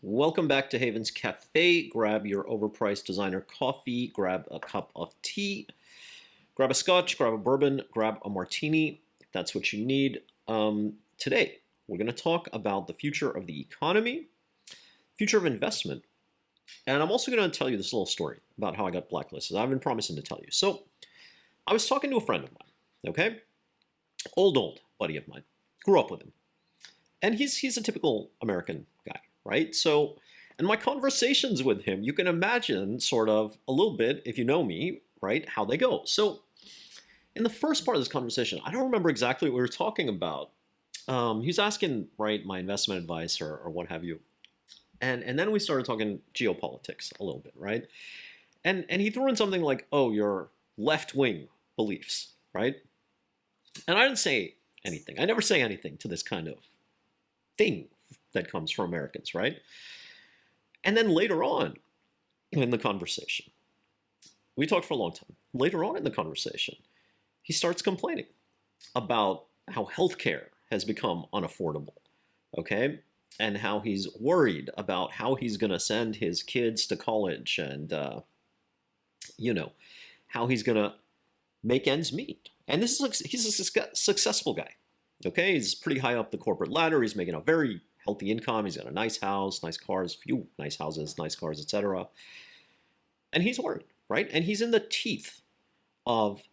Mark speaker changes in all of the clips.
Speaker 1: Welcome back to Haven's Cafe. Grab your overpriced designer coffee, grab a cup of tea, grab a scotch, grab a bourbon, grab a martini, if that's what you need. Today, we're going to talk about the future of the economy, future of investment, and I'm also going to tell you this little story about how I got blacklisted. I've been promising to tell you. So, I was talking to a friend of mine, okay? Old buddy of mine. Grew up with him. And he's a typical American guy, right? So, in my conversations with him, you can imagine sort of a little bit, if you know me, right, how they go. So, in the first part of this conversation, I don't remember exactly what we were talking about. He was asking, right, my investment advice or what have you. And then we started talking geopolitics a little bit, right? And he threw in something like, oh, your left-wing beliefs, right? And I didn't say anything. I never say anything to this kind of thing that comes from Americans, right? And then later on in the conversation, we talked for a long time. Later on in the conversation, he starts complaining about how healthcare has become unaffordable, okay? And how he's worried about how he's going to send his kids to college and, how he's going to make ends meet. And he's a successful guy, okay? He's pretty high up the corporate ladder. He's making a very healthy income. He's got a nice house, nice cars, few nice houses, nice cars, etc. And he's worried, right? And he's in the teeth of,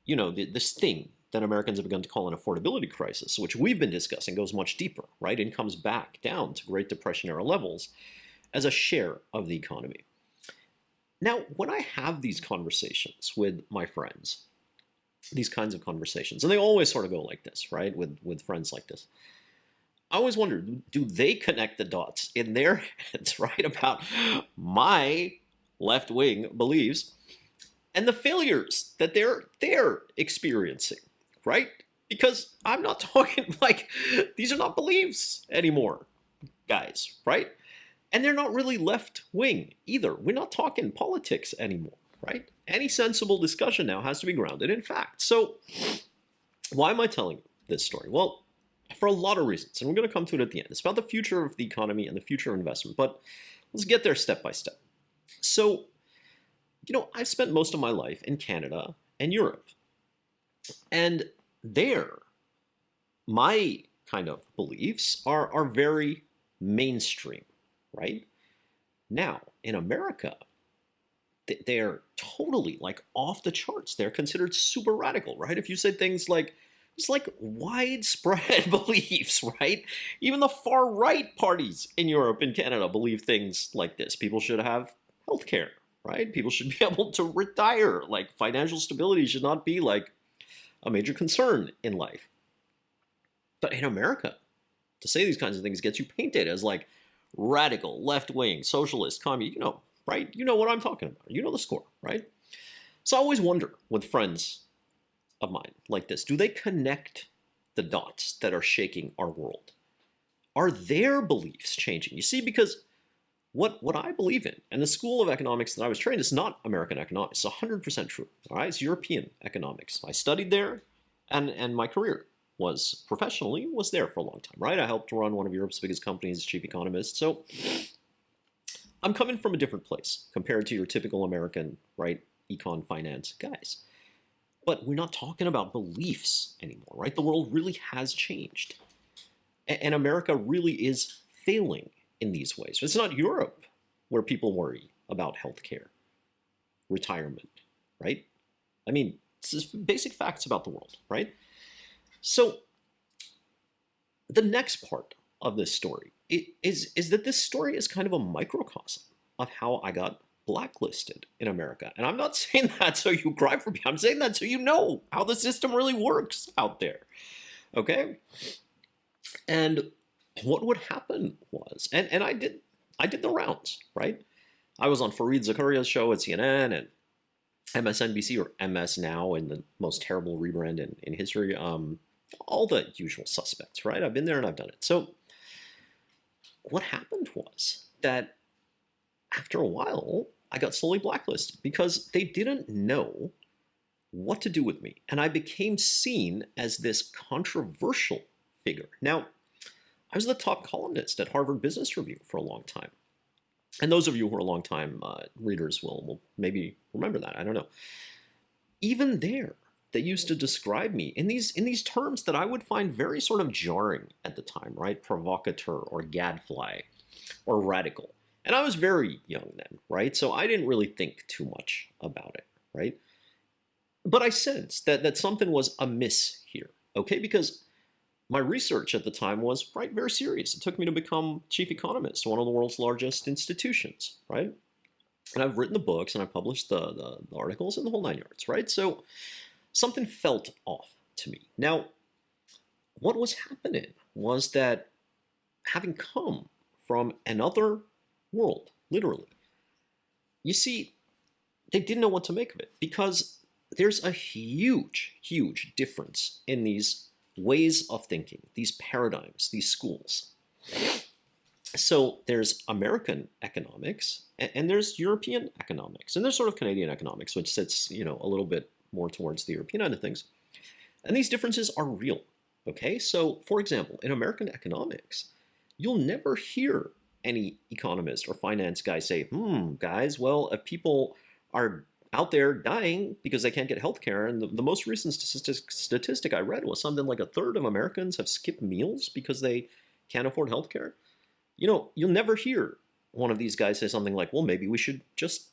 Speaker 1: this thing that Americans have begun to call an affordability crisis, which we've been discussing, goes much deeper, right? And comes back down to Great Depression era levels as a share of the economy. Now, when I have these conversations with my friends, these kinds of conversations, and they always sort of go like this, right? With friends like this. I always wonder, do they connect the dots in their heads, right, about my left-wing beliefs and the failures that they're experiencing, right? Because I'm not talking like these are not beliefs anymore, guys, right? And they're not really left-wing either. We're not talking politics anymore, right? Any sensible discussion now has to be grounded in fact. So why am I telling you this story? Well, for a lot of reasons, and we're going to come to it at the end. It's about the future of the economy and the future of investment, but let's get there step by step. So, I've spent most of my life in Canada and Europe, and there, my kind of beliefs are very mainstream, right? Now, in America, they're totally like off the charts. They're considered super radical, right? If you say things like, it's like widespread beliefs, right? Even the far right parties in Europe and Canada believe things like this. People should have health care, right? People should be able to retire. Like financial stability should not be like a major concern in life. But in America, to say these kinds of things gets you painted as like radical, left-wing, socialist, communist, right? You know what I'm talking about. You know the score, right? So I always wonder with friends of mine like this, do they connect the dots that are shaking our world? Are their beliefs changing? You see, because what I believe in, and the school of economics that I was trained is not American economics. It's 100% true. All right, it's European economics. I studied there, and my career was professionally was there for a long time. Right, I helped run one of Europe's biggest companies as chief economist. So I'm coming from a different place compared to your typical American, right, econ finance guys. But we're not talking about beliefs anymore, right? The world really has changed. And America really is failing in these ways. It's not Europe where people worry about healthcare, retirement, right? I mean, it's just basic facts about the world, right? So the next part of this story is that this story is kind of a microcosm of how I got blacklisted in America. And I'm not saying that so you cry for me. I'm saying that so you know how the system really works out there. Okay? And what would happen was, and I did the rounds, right? I was on Fareed Zakaria's show at CNN and MSNBC, or MS now in the most terrible rebrand in history. All the usual suspects, right? I've been there and I've done it. So what happened was that after a while, I got slowly blacklisted because they didn't know what to do with me. And I became seen as this controversial figure. Now, I was the top columnist at Harvard Business Review for a long time. And those of you who are long-time readers will maybe remember that. I don't know. Even there, they used to describe me in these terms that I would find very sort of jarring at the time, right? Provocateur or gadfly or radical. And I was very young then, right? So I didn't really think too much about it, right? But I sensed that something was amiss here, okay? Because my research at the time was, right, very serious. It took me to become chief economist, one of the world's largest institutions, right? And I've written the books and I've published the articles and the whole 9 yards, right? So something felt off to me. Now, what was happening was that having come from another world, literally, you see, they didn't know what to make of it because there's a huge, huge difference in these ways of thinking, these paradigms, these schools. So there's American economics and there's European economics and there's sort of Canadian economics, which sits, a little bit more towards the European end of things. And these differences are real, okay? So for example, in American economics, you'll never hear any economist or finance guy say, guys, well, if people are out there dying because they can't get health care, and the most recent statistic I read was something like a third of Americans have skipped meals because they can't afford health care. You'll never hear one of these guys say something like, well, maybe we should just,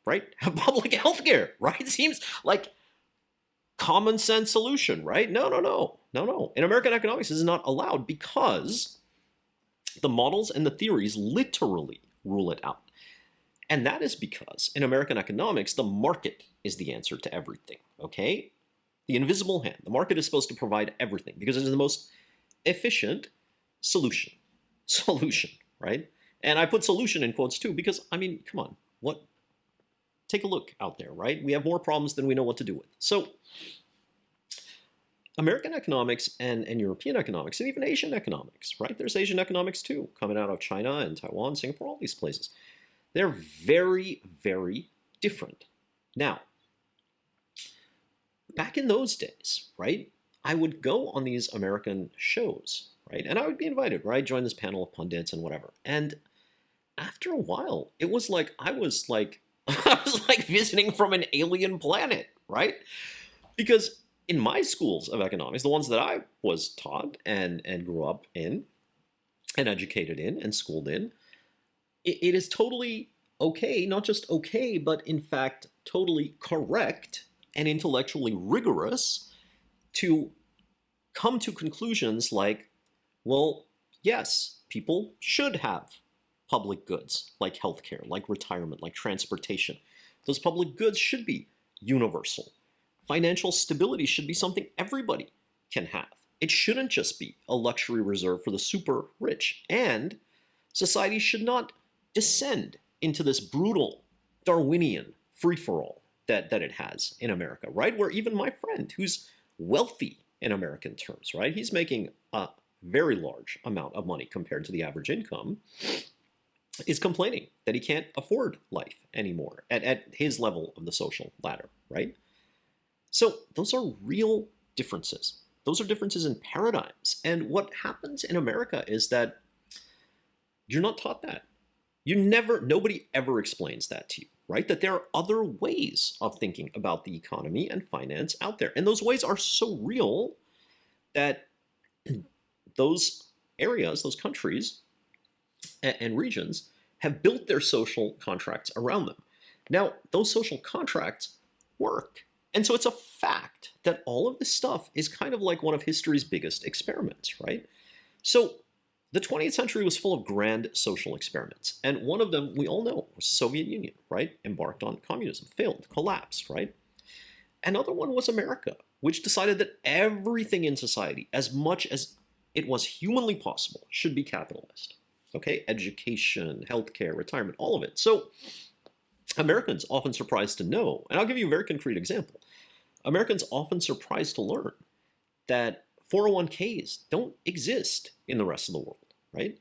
Speaker 1: right, have public health care, right? It seems like common sense solution, right? No. In American economics, this is not allowed because the models and the theories literally rule it out. And that is because in American economics, the market is the answer to everything, okay? The invisible hand. The market is supposed to provide everything because it is the most efficient solution, right? And I put solution in quotes too because, I mean, come on, what? Take a look out there, right? We have more problems than we know what to do with. So American economics and European economics and even Asian economics, right? There's Asian economics too, coming out of China and Taiwan, Singapore, all these places. They're very, very different. Now, back in those days, right, I would go on these American shows, right, and I would be invited, right, join this panel of pundits and whatever. And after a while, it was like I was like visiting from an alien planet, right? Because in my schools of economics, the ones that I was taught and grew up in and educated in and schooled in, it is totally okay, not just okay, but in fact totally correct and intellectually rigorous to come to conclusions like, well, yes, people should have public goods like healthcare, like retirement, like transportation. Those public goods should be universal. Financial stability should be something everybody can have. It shouldn't just be a luxury reserved for the super rich. And society should not descend into this brutal Darwinian free-for-all that it has in America, right? Where even my friend, who's wealthy in American terms, right? He's making a very large amount of money compared to the average income, is complaining that he can't afford life anymore at his level of the social ladder, right? So those are real differences. Those are differences in paradigms. And what happens in America is that you're not taught that. Nobody ever explains that to you, right? That there are other ways of thinking about the economy and finance out there. And those ways are so real that those areas, those countries and regions have built their social contracts around them. Now, those social contracts work. And so it's a fact that all of this stuff is kind of like one of history's biggest experiments, right? So the 20th century was full of grand social experiments. And one of them, we all know, was Soviet Union, right? Embarked on communism, failed, collapsed, right? Another one was America, which decided that everything in society, as much as it was humanly possible, should be capitalist. Okay, education, healthcare, retirement, all of it. So Americans often surprised to know, and I'll give you a very concrete example. Americans often surprised to learn that 401ks don't exist in the rest of the world, right?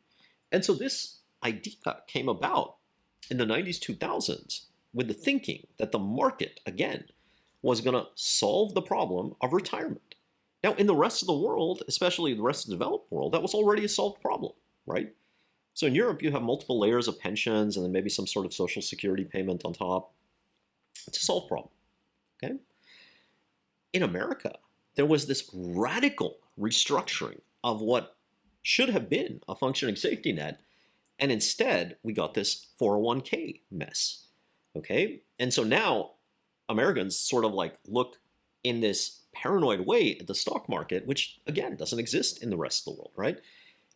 Speaker 1: And so this idea came about in the 90s, 2000s with the thinking that the market, again, was going to solve the problem of retirement. Now, in the rest of the world, especially the rest of the developed world, that was already a solved problem, right? So in Europe, you have multiple layers of pensions and then maybe some sort of social security payment on top. It's a solved problem, okay? In America, there was this radical restructuring of what should have been a functioning safety net, and instead we got this 401k mess, okay? And so now Americans sort of like look in this paranoid way at the stock market, which again doesn't exist in the rest of the world, right?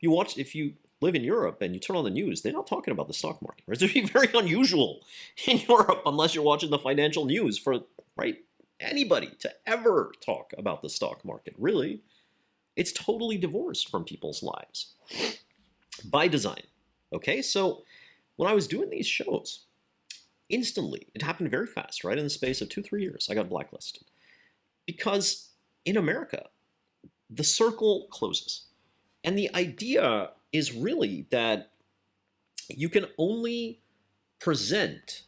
Speaker 1: If you live in Europe and you turn on the news, they're not talking about the stock market, right? It's very unusual in Europe unless you're watching the financial news for, right, anybody to ever talk about the stock market. Really, it's totally divorced from people's lives by design. Okay, so when I was doing these shows, instantly, it happened very fast, right? In the space of 2-3 years, I got blacklisted. Because in America, the circle closes. And the idea is really that you can only present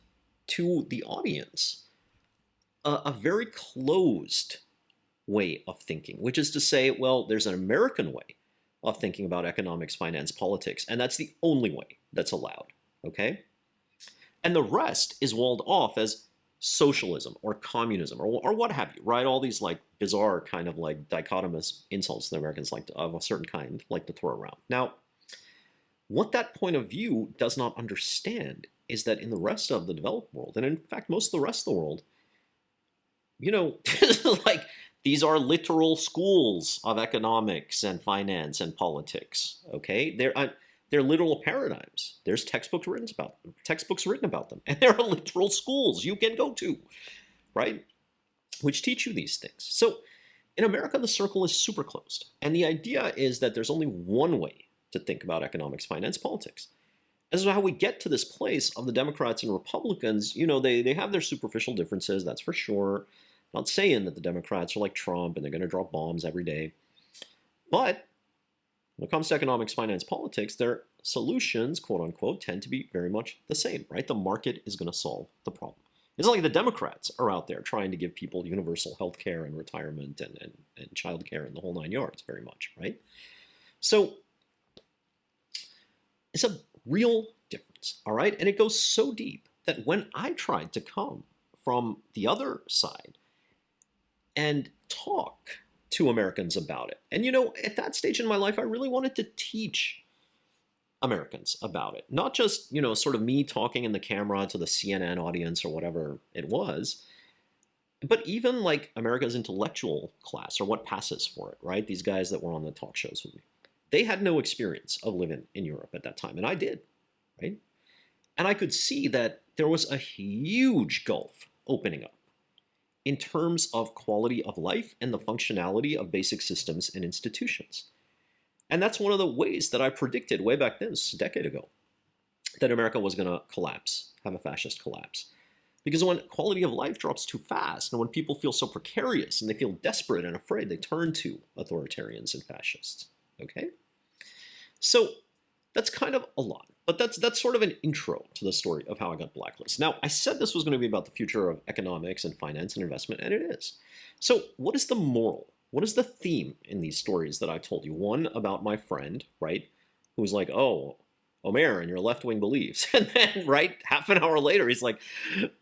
Speaker 1: to the audience a very closed way of thinking, which is to say, well, there's an American way of thinking about economics, finance, politics, and that's the only way that's allowed, okay? And the rest is walled off as socialism or communism or what have you, right? All these like bizarre kind of like dichotomous insults that Americans like to, of a certain kind, like to throw around. Now, what that point of view does not understand is that in the rest of the developed world, and in fact, most of the rest of the world, you know, like these are literal schools of economics and finance and politics, okay? They're literal paradigms. There's textbooks written about them, and there are literal schools you can go to, right? Which teach you these things. So in America, the circle is super closed. And the idea is that there's only one way to think about economics, finance, politics. And so how we get to this place of the Democrats and Republicans, you know, they have their superficial differences, that's for sure. I'm not saying that the Democrats are like Trump and they're going to drop bombs every day. But when it comes to economics, finance, politics, their solutions, quote unquote, tend to be very much the same, right? The market is going to solve the problem. It's not like the Democrats are out there trying to give people universal health care and retirement and child care and the whole 9 yards very much, right? So it's a real difference, all right? And it goes so deep that when I tried to come from the other side and talk to Americans about it, and you know, at that stage in my life, I really wanted to teach Americans about it. Not just, you know, sort of me talking in the camera to the CNN audience or whatever it was, but even like America's intellectual class or what passes for it, right? These guys that were on the talk shows with me. They had no experience of living in Europe at that time, and I did, right? And I could see that there was a huge gulf opening up in terms of quality of life and the functionality of basic systems and institutions. And that's one of the ways that I predicted way back then, a decade ago, that America was going to collapse, have a fascist collapse. Because when quality of life drops too fast, and when people feel so precarious and they feel desperate and afraid, they turn to authoritarians and fascists. Okay? So that's kind of a lot. But that's sort of an intro to the story of how I got blacklisted. Now, I said this was going to be about the future of economics and finance and investment, and it is. So what is the moral? What is the theme in these stories that I told you? One about my friend, right, who's like, oh, Omer and your left-wing beliefs. And then, right, half an hour later, he's like,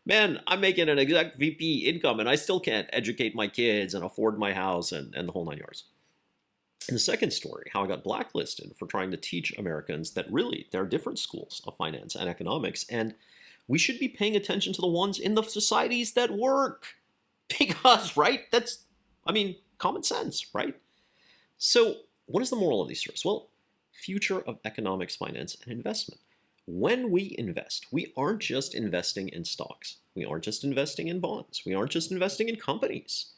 Speaker 1: man, I'm making an exec VP income and I still can't educate my kids and afford my house and the whole 9 yards. And the second story, how I got blacklisted for trying to teach Americans that really there are different schools of finance and economics, and we should be paying attention to the ones in the societies that work. Because, right, that's, I mean, common sense, right? So what is the moral of these stories? Well, future of economics, finance, and investment. When we invest, we aren't just investing in stocks. We aren't just investing in bonds. We aren't just investing in companies.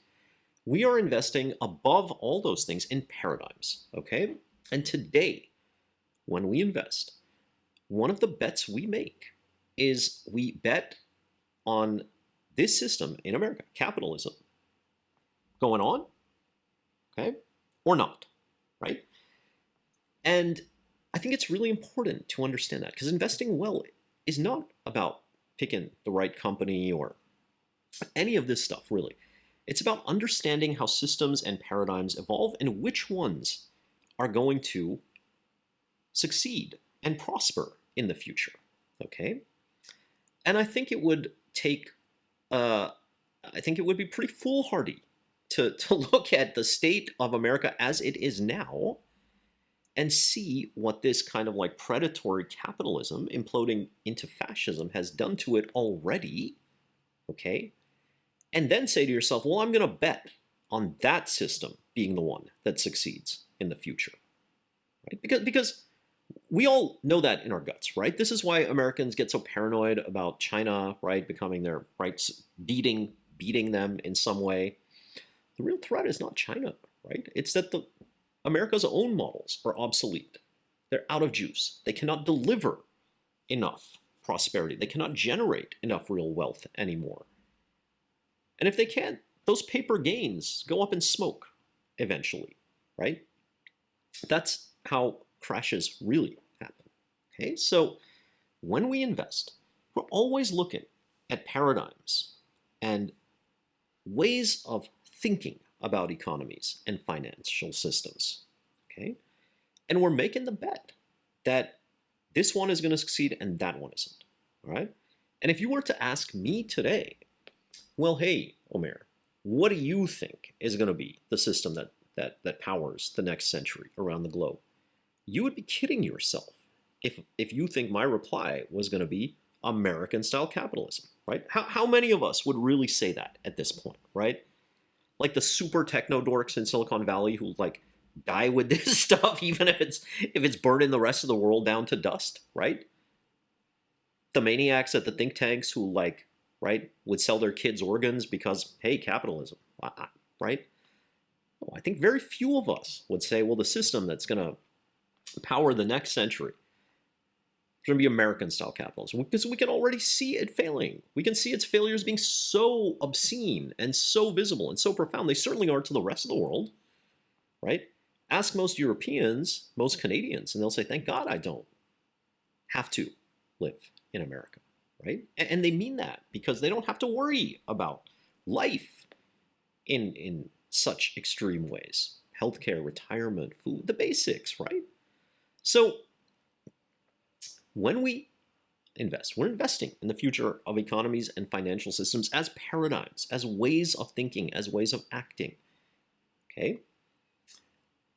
Speaker 1: We are investing above all those things in paradigms, okay? And today, when we invest, one of the bets we make is we bet on this system in America, capitalism, going on, okay, or not, right? And I think it's really important to understand that, because investing well is not about picking the right company or any of this stuff, really. It's about understanding how systems and paradigms evolve and which ones are going to succeed and prosper in the future. Okay? And I think it would take, I think it would be pretty foolhardy to look at the state of America as it is now and see what this kind of like predatory capitalism imploding into fascism has done to it already, okay? And then say to yourself, well, I'm going to bet on that system being the one that succeeds in the future, right? Because we all know that in our guts, right? This is why Americans get so paranoid about China, right, becoming their, right, beating them in some way. The real threat is not China, right? It's that America's own models are obsolete. They're out of juice. They cannot deliver enough prosperity. They cannot generate enough real wealth anymore. And if they can't, those paper gains go up in smoke eventually, right? That's how crashes really happen. Okay, so when we invest, we're always looking at paradigms and ways of thinking about economies and financial systems. Okay, and we're making the bet that this one is going to succeed and that one isn't. All right, and if you were to ask me today, well, hey, Omer, what do you think is going to be the system that powers the next century around the globe? You would be kidding yourself if you think my reply was going to be American-style capitalism, right? How many of us would really say that at this point, right? Like the super techno dorks in Silicon Valley who like die with this stuff, even if it's burning the rest of the world down to dust, right? The maniacs at the think tanks who like, right, would sell their kids organs because, hey, capitalism, right? Well, I think very few of us would say, well, the system that's going to power the next century is going to be American-style capitalism, because we can already see it failing. We can see its failures being so obscene and so visible and so profound. They certainly are to the rest of the world, right? Ask most Europeans, most Canadians, and they'll say, thank God I don't have to live in America, right? And they mean that because they don't have to worry about life in such extreme ways. Healthcare, retirement, food, the basics, right? So when we invest, we're investing in the future of economies and financial systems as paradigms, as ways of thinking, as ways of acting, okay?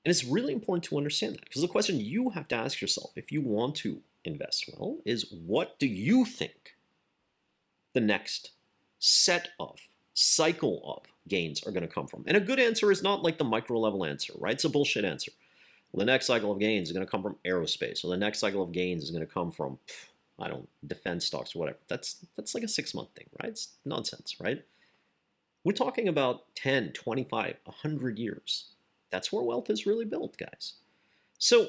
Speaker 1: And it's really important to understand that, because the question you have to ask yourself if you want to invest well is, what do you think the next set of, cycle of gains are going to come from? And a good answer is not like the micro level answer, right? It's a bullshit answer. Well, the next cycle of gains is going to come from aerospace, or the next cycle of gains is going to come from, I don't know, defense stocks or whatever. That's like a 6-month thing, right? It's nonsense, right? We're talking about 10, 25, 100 years. That's where wealth is really built, guys. So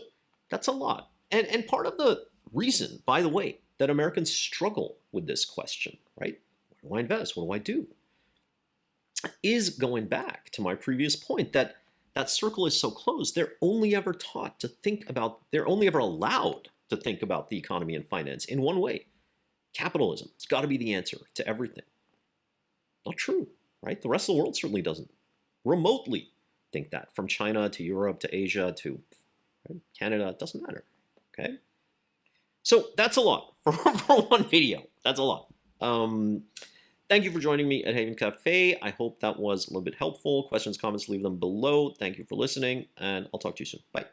Speaker 1: that's a lot. And part of the reason, by the way, that Americans struggle with this question, right? Where do I invest? What do I do? Is going back to my previous point that that circle is so closed, they're only ever taught to think about, they're only ever allowed to think about the economy and finance in one way. Capitalism. It's got to be the answer to everything. Not true, right? The rest of the world certainly doesn't remotely think that. From China to Europe to Asia to Canada, it doesn't matter, okay? So that's a lot for one video. That's a lot. Thank you for joining me at Haven Cafe. I hope that was a little bit helpful. Questions, comments, leave them below. Thank you for listening, and I'll talk to you soon. Bye.